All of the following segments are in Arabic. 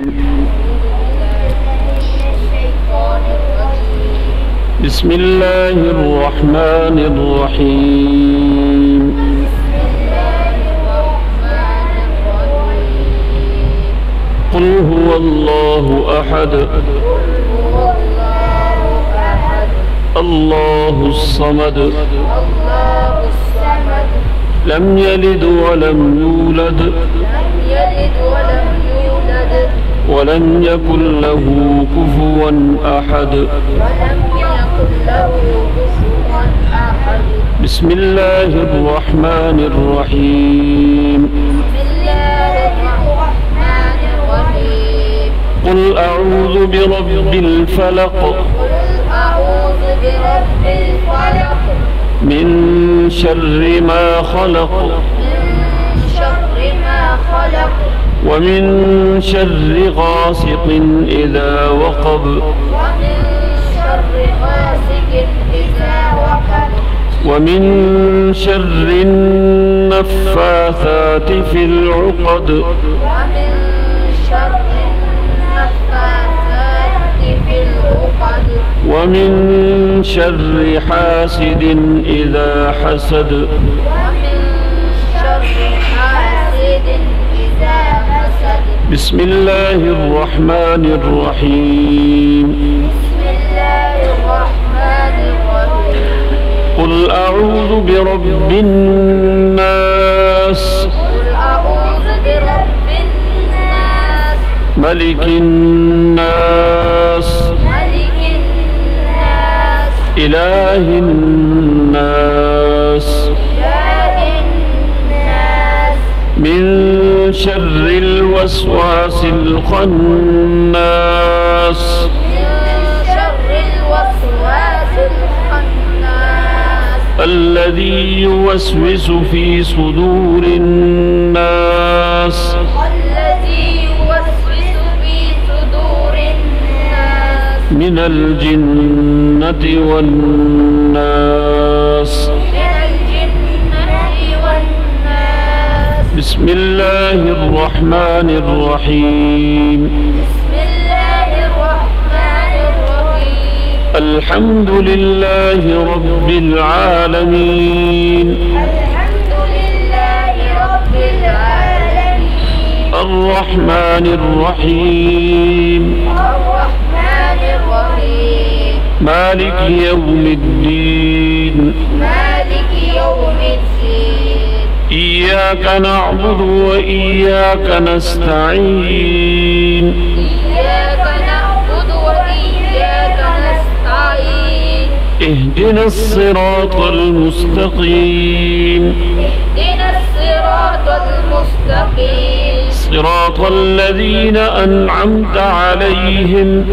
بسم الله الرحمن الرحيم. قل هو الله أحد الله الصمد لم يلد ولم يولد ولم يكن له كفوا أحد. بسم الله الرحمن الرحيم. قل أعوذ برب الفلق من شر ما خلق ومن شر غاسق إذا وقب ومن شر النفاثات في العقد ومن شر حاسد إذا حسد. بسم الله الرحمن الرحيم. قل أعوذ برب الناس ملك الناس إله الناس من شر الوسواس الخناس الذي يوسوس في صدور الناس من الجنة والناس. بسم الله الرحمن الرحيم. الحمد لله رب العالمين الرحمن الرحيم مالك يوم الدين إياك نعبد وإياك نستعين اهدنا الصراط المستقيم صراط الذين أنعمت عليهم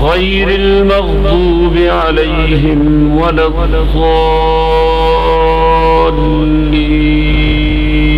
غير المغضوب عليهم ولا الضالين.